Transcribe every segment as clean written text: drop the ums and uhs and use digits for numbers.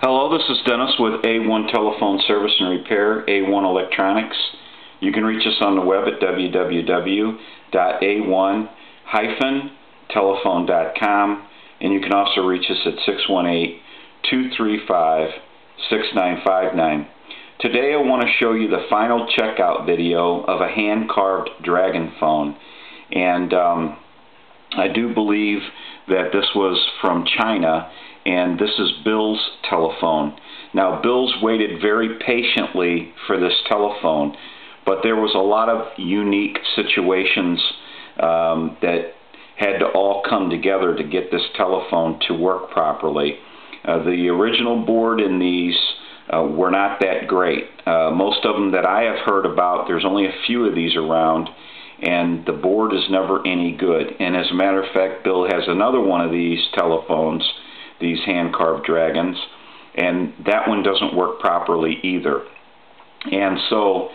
Hello, this is Dennis with A1 Telephone Service and Repair, A1 Electronics. You can reach us on the web at www.a1-telephone.com, and you can also reach us at 618-235-6959. Today I want to show you the final checkout video of a hand-carved dragon phone, and I do believe that this was from China, and this is Bill's telephone. Now, Bill's waited very patiently for this telephone, but there was a lot of unique situations that had to all come together to get this telephone to work properly. The original board in these were not that great. Most of them that I have heard about, there's only a few of these around, and the board is never any good. And as a matter of fact, Bill has another one of these telephones, these hand-carved dragons, and that one doesn't work properly either. And so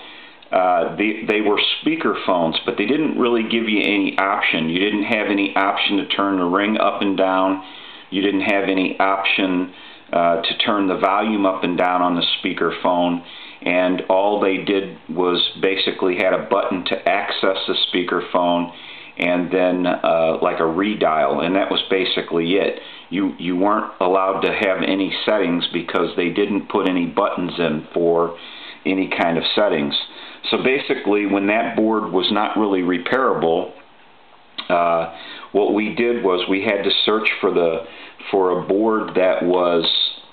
they were speaker phones, but they didn't really give you any option. You didn't have any option to turn the ring up and down. You didn't have any option to turn the volume up and down on the speaker phone, and all they did was basically had a button to access the speaker phone and then like a redial, and that was basically it. You weren't allowed to have any settings because they didn't put any buttons in for any kind of settings. So basically, when that board was not really repairable, what we did was we had to search for a board that was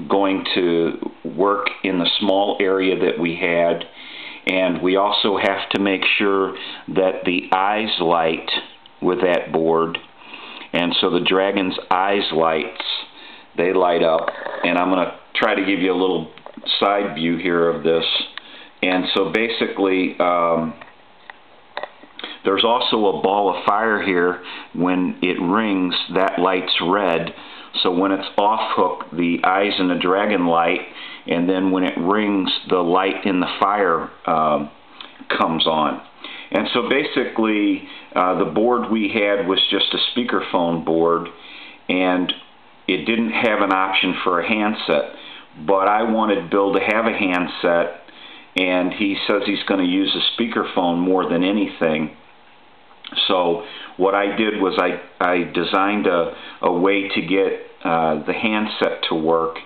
going to work in the small area that we had, and we also have to make sure that the eyes light with that board. And so the dragon's eyes lights, they light up, and I'm going to try to give you a little side view here of this. And so basically there's also a ball of fire here. When it rings, that light's red. So when it's off hook, the eyes in the dragon light, and then when it rings, the light in the fire comes on. And so basically the board we had was just a speakerphone board, and it didn't have an option for a handset. But I wanted Bill to have a handset, and he says he's going to use a speakerphone more than anything. So what I did was I designed a way to get the handset to work,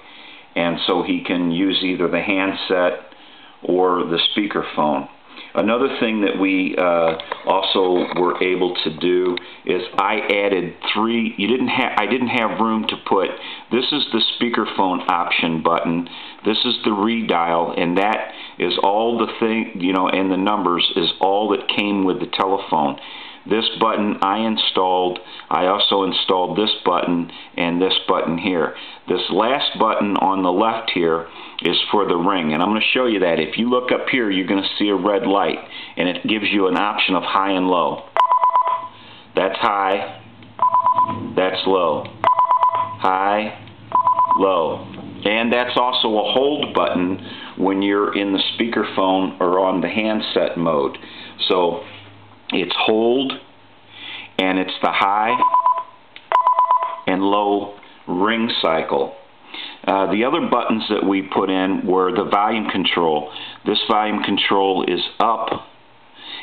and so he can use either the handset or the speakerphone. Another thing that we also were able to do is I added three. I didn't have room to put. This is the speakerphone option button. This is the redial, and that is all the thing, and the numbers is all that came with the telephone. This button I installed. I also installed this button and this button here. This last button on the left here is for the ring, and I'm going to show you that. If you look up here, you're going to see a red light, and it gives you an option of high and low. That's high, that's low. High, low. And that's also a hold button when you're in the speakerphone or on the handset mode. So it's hold, and it's the high and low ring cycle. The other buttons that we put in were the volume control. This volume control is up,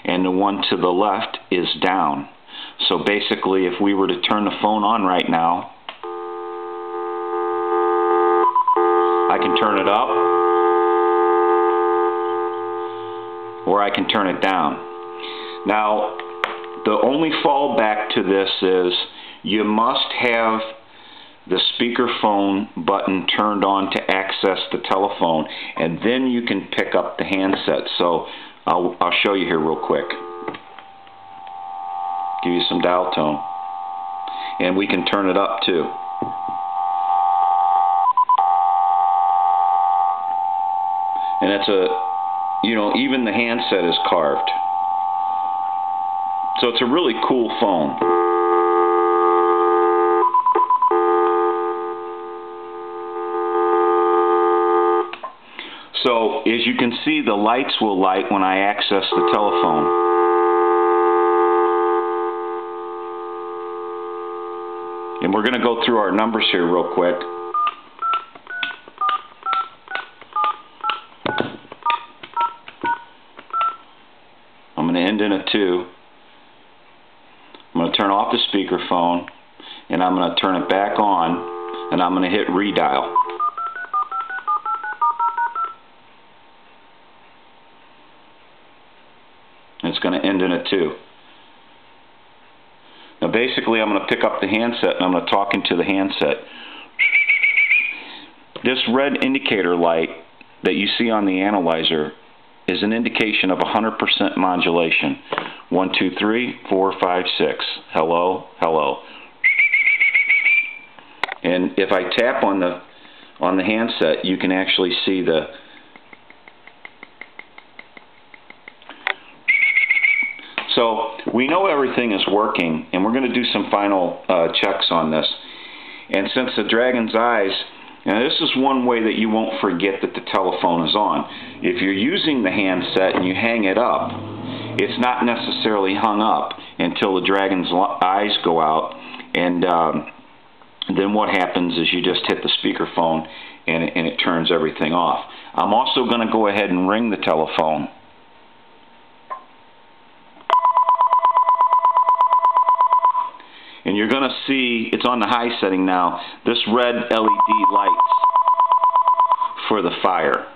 and the one to the left is down. So basically, if we were to turn the phone on right now, I can turn it up, or I can turn it down. Now, the only fallback to this is you must have the speakerphone button turned on to access the telephone, and then you can pick up the handset. So I'll show you here real quick. Give you some dial tone, and we can turn it up too. And it's even the handset is carved. So it's a really cool phone. So as you can see, the lights will light when I access the telephone. And we're going to go through our numbers here real quick. end in a 2. I'm going to turn off the speakerphone, and I'm going to turn it back on, and I'm going to hit redial. It's going to end in a 2. Now basically I'm going to pick up the handset and I'm going to talk into the handset. This red indicator light that you see on the analyzer is an indication of 100% modulation. 1, 2, 3, 4, 5, 6. Hello, hello. And if I tap on the handset, you can actually see the So we know everything is working, and we're going to do some final checks on this. And since the dragon's eyes, now this is one way that you won't forget that the telephone is on. If you're using the handset and you hang it up, it's not necessarily hung up until the dragon's eyes go out, and then what happens is you just hit the speakerphone and it turns everything off. I'm also going to go ahead and ring the telephone. And you're going to see, it's on the high setting now, this red LED lights for the fire.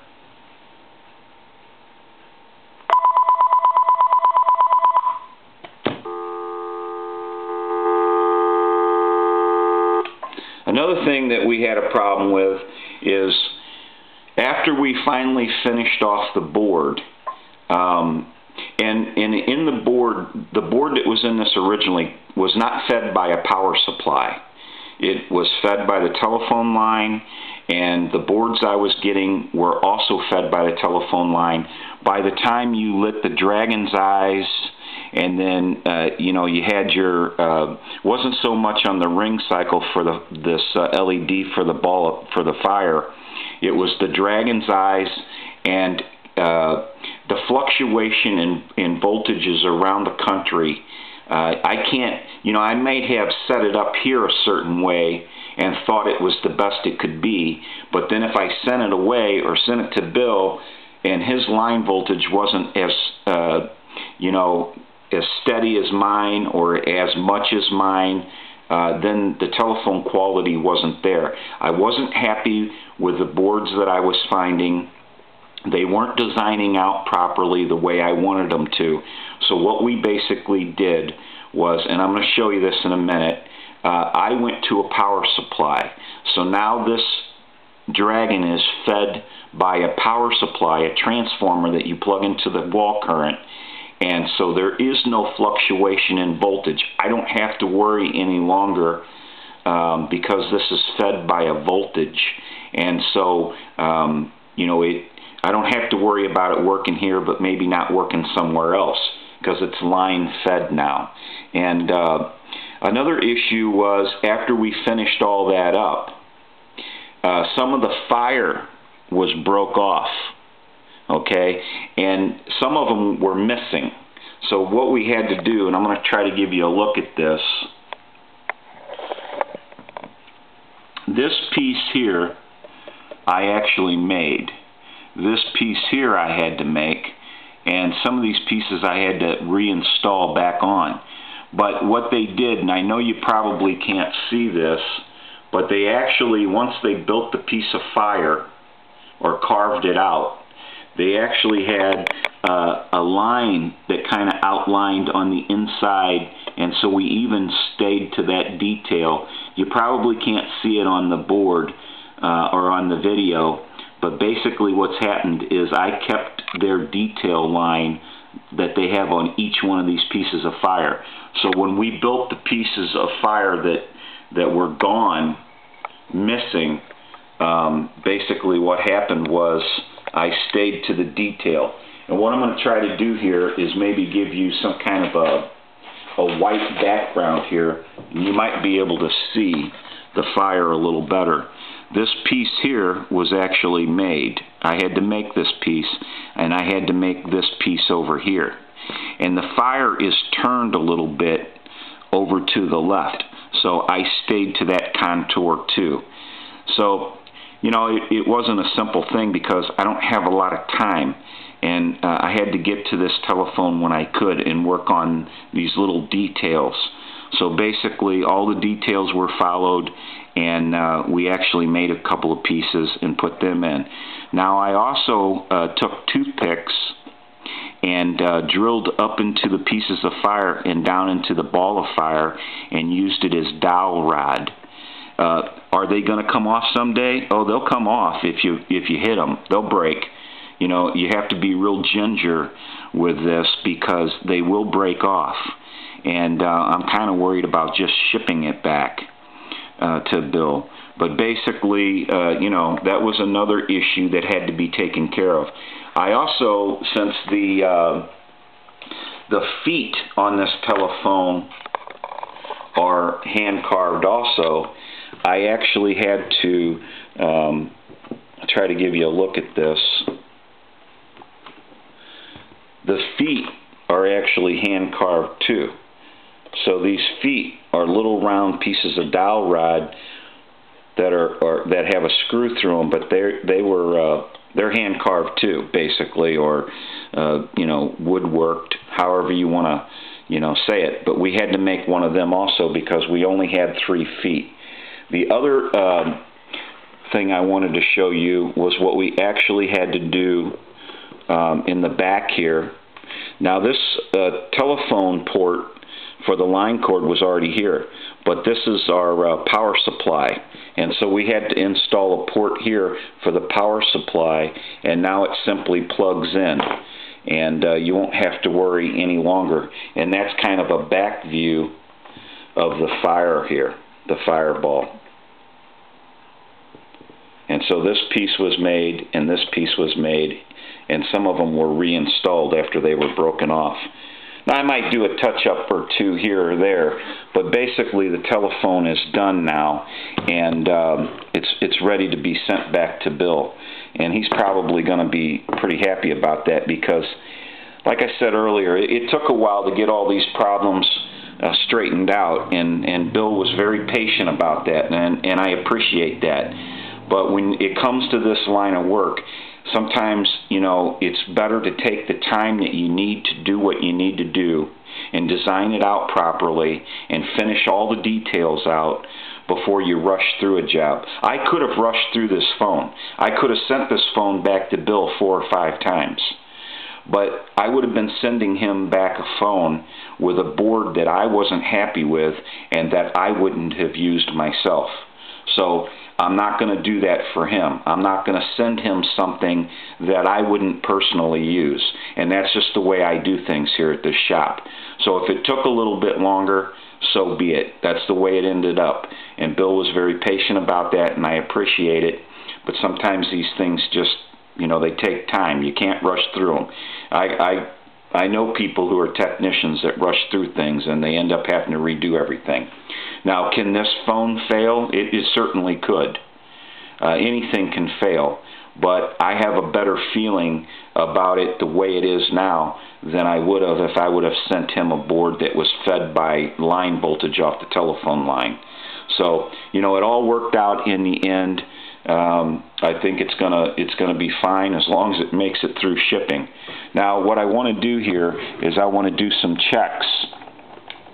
Another thing that we had a problem with is after we finally finished off the board, and in the board that was in this originally was not fed by a power supply. It was fed by the telephone line, and the boards I was getting were also fed by the telephone line. By the time you lit the dragon's eyes, and then you had your wasn't so much on the ring cycle for this LED for the ball for the fire. It was the dragon's eyes and the fluctuation in voltages around the country. I can't, I may have set it up here a certain way and thought it was the best it could be, but then if I sent it away or sent it to Bill and his line voltage wasn't as as steady as mine or as much as mine, then the telephone quality wasn't there. I wasn't happy with the boards that I was finding. They weren't designing out properly the way I wanted them to. So what we basically did was, and I'm going to show you this in a minute, I went to a power supply. So now this dragon is fed by a power supply, a transformer that you plug into the wall current, and so there is no fluctuation in voltage. I don't have to worry any longer because this is fed by a voltage, and so I don't have to worry about it working here but maybe not working somewhere else because it's line fed now. And another issue was after we finished all that up, some of the fire was broke off, okay, and some of them were missing. So what we had to do, and I'm going to try to give you a look at this. This piece here I actually made. This piece here I had to make, and some of these pieces I had to reinstall back on. But what they did, and I know you probably can't see this, but they actually, once they built the piece of fire or carved it out, they actually had a line that kind of outlined on the inside, and so we even stayed to that detail. You probably can't see it on the board or on the video, but basically what's happened is I kept their detail line that they have on each one of these pieces of fire. So when we built the pieces of fire that were gone, missing, basically what happened was I stayed to the detail. And what I'm going to try to do here is maybe give you some kind of a white background here, and you might be able to see the fire a little better. This piece here was actually made. I had to make this piece, and I had to make this piece over here. And the fire is turned a little bit over to the left, so I stayed to that contour too. So you know, it wasn't a simple thing because I don't have a lot of time, and I had to get to this telephone when I could and work on these little details. So basically all the details were followed, and we actually made a couple of pieces and put them in. Now I also took toothpicks and drilled up into the pieces of fire and down into the ball of fire and used it as dowel rod. Are they going to come off someday? Oh, they'll come off if you hit them. They'll break. You know, you have to be real ginger with this because they will break off. And I'm kind of worried about just shipping it back to Bill. But basically, you know, that was another issue that had to be taken care of. I also, since the feet on this telephone are hand carved also, I actually had to try to give you a look at this. The feet are actually hand carved too. So these feet are little round pieces of dowel rod that that have a screw through them, but they're hand carved too, basically, or you know, woodworked, however you want to, you know, say it. But we had to make one of them also because we only had 3 feet. The other thing I wanted to show you was what we actually had to do in the back here. Now this telephone port for the line cord was already here, but this is our power supply, and so we had to install a port here for the power supply, and now it simply plugs in, and you won't have to worry any longer. And that's kind of a back view of the fire here, the fireball. And so this piece was made, and this piece was made, and some of them were reinstalled after they were broken off. Now I might do a touch-up or two here or there, but basically the telephone is done now, and it's ready to be sent back to Bill. And he's probably going to be pretty happy about that because, like I said earlier, it took a while to get all these problems straightened out, and Bill was very patient about that, and I appreciate that. But when it comes to this line of work, sometimes, you know, it's better to take the time that you need to do what you need to do and design it out properly and finish all the details out before you rush through a job. I could have rushed through this phone. I could have sent this phone back to Bill 4 or 5 times. But I would have been sending him back a phone with a board that I wasn't happy with and that I wouldn't have used myself. So I'm not going to do that for him. I'm not going to send him something that I wouldn't personally use. And that's just the way I do things here at this shop. So if it took a little bit longer, so be it. That's the way it ended up. And Bill was very patient about that, and I appreciate it. But sometimes these things just, you know, they take time. You can't rush through them. I know people who are technicians that rush through things, and they end up having to redo everything. Now, can this phone fail? It certainly could. Anything can fail, but I have a better feeling about it the way it is now than I would have if I would have sent him a board that was fed by line voltage off the telephone line. So, you know, it all worked out in the end. I think it's gonna be fine as long as it makes it through shipping. Now, what I want to do here is I want to do some checks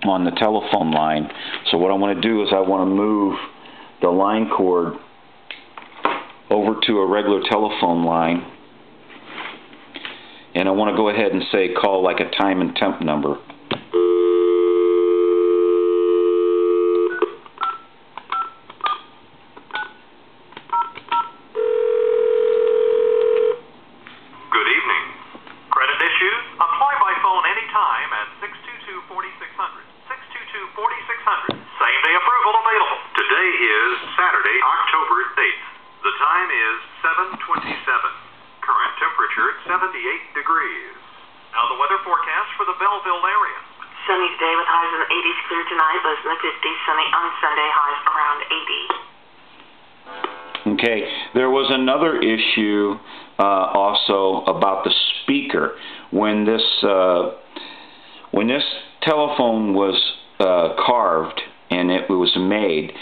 on the telephone line. So what I want to do is I want to move the line cord over to a regular telephone line, and I want to go ahead and say call like a time and temp number. Same-day approval available. Today is Saturday, October 8th. The time is 7:27. Current temperature 78 degrees. Now the weather forecast for the Belleville area. Sunny today with highs in the 80s, clear tonight, lows in the 50s, sunny on Sunday, highs around 80. Okay, there was another issue also about the speaker. When this telephone was carved and it was made,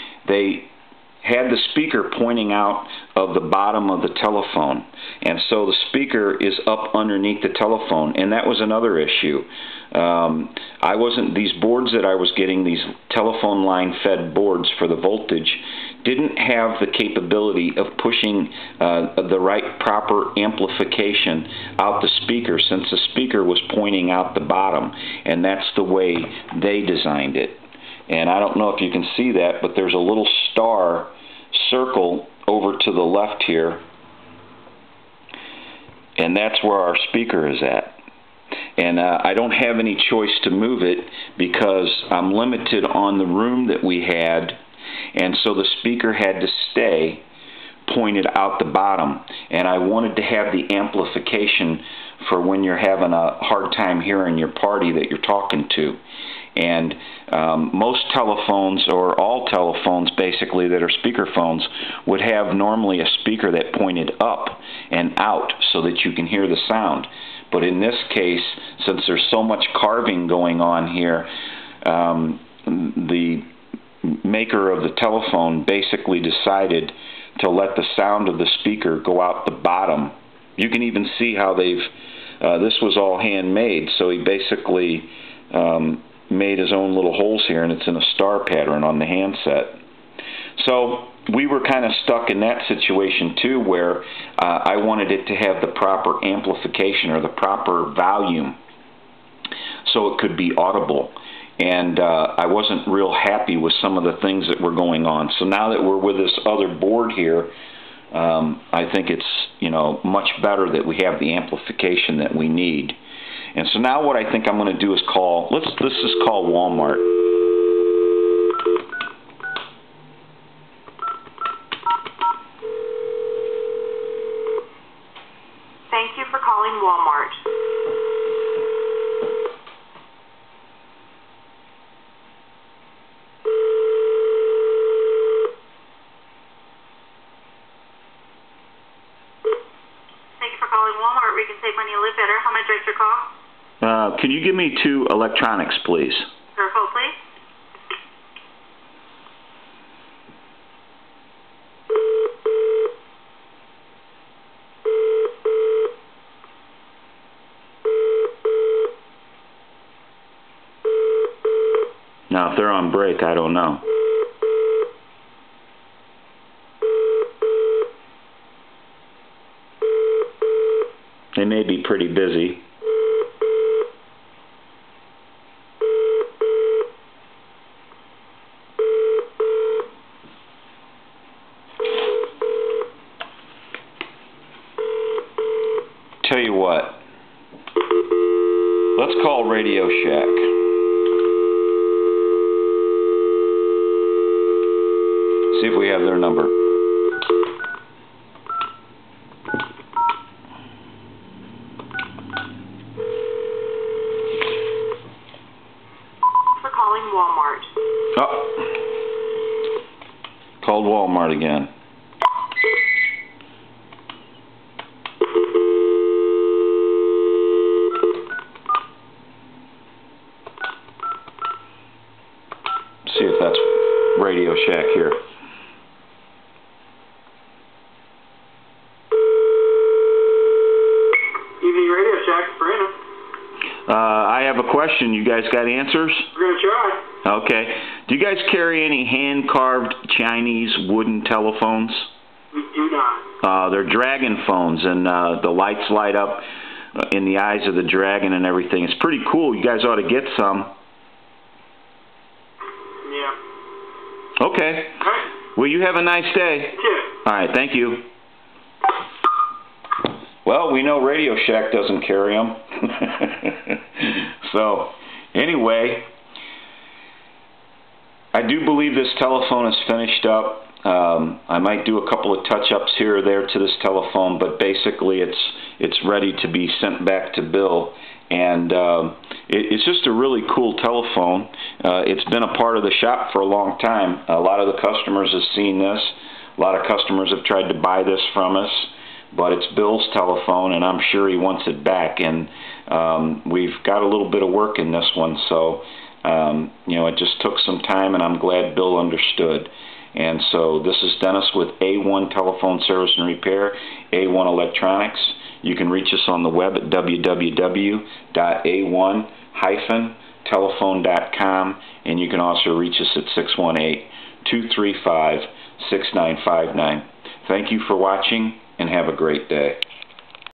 had the speaker pointing out of the bottom of the telephone, and so the speaker is up underneath the telephone, and that was another issue. These boards that I was getting, these telephone line fed boards for the voltage, didn't have the capability of pushing the right proper amplification out the speaker, since the speaker was pointing out the bottom, and that's the way they designed it. And I don't know if you can see that, but there's a little star circle over to the left here, and that's where our speaker is at. And I don't have any choice to move it because I'm limited on the room that we had, and so the speaker had to stay pointed out the bottom. And I wanted to have the amplification for when you're having a hard time hearing your party that you're talking to. And most telephones, or all telephones basically that are speaker phones, would have normally a speaker that pointed up and out so that you can hear the sound. But in this case, since there's so much carving going on here, the maker of the telephone basically decided to let the sound of the speaker go out the bottom. You can even see how this was all handmade, so he basically made his own little holes here, and it's in a star pattern on the handset. So we were kind of stuck in that situation too, where I wanted it to have the proper amplification or the proper volume so it could be audible. And I wasn't real happy with some of the things that were going on. So now that we're with this other board here, I think it's much better that we have the amplification that we need. And so now what I think I'm going to do is let's just call Walmart. Thank you for calling Walmart. Thank you for calling Walmart. We can save money and live better. How may I direct your call? Can you give me 2 electronics, please? Sure, hold, please. Now, if they're on break, I don't know. They may be pretty busy. Tell you what, let's call Radio Shack. See if we have their number. For calling Walmart. Oh, called Walmart again. See if that's Radio Shack here. Radio Shack, Brandon. I have a question. You guys got answers? We're going to try. Okay. Do you guys carry any hand-carved Chinese wooden telephones? We do not. They're dragon phones, and the lights light up in the eyes of the dragon and everything. It's pretty cool. You guys ought to get some. Yeah. Okay. All right. Well, you have a nice day. Cheers. All right. Thank you. Well, we know Radio Shack doesn't carry them. So, anyway, I do believe this telephone is finished up. I might do a couple of touch-ups here or there to this telephone, but basically it's ready to be sent back to Bill. And it's just a really cool telephone. It's been a part of the shop for a long time. A lot of the customers have seen this. A lot of customers have tried to buy this from us. But it's Bill's telephone, and I'm sure he wants it back. And we've got a little bit of work in this one, so it just took some time, and I'm glad Bill understood. And so this is Dennis with A1 Telephone Service and Repair, A1 Electronics. You can reach us on the web at www.a1-telephone.com, and you can also reach us at 618-235-6959. Thank you for watching, and have a great day.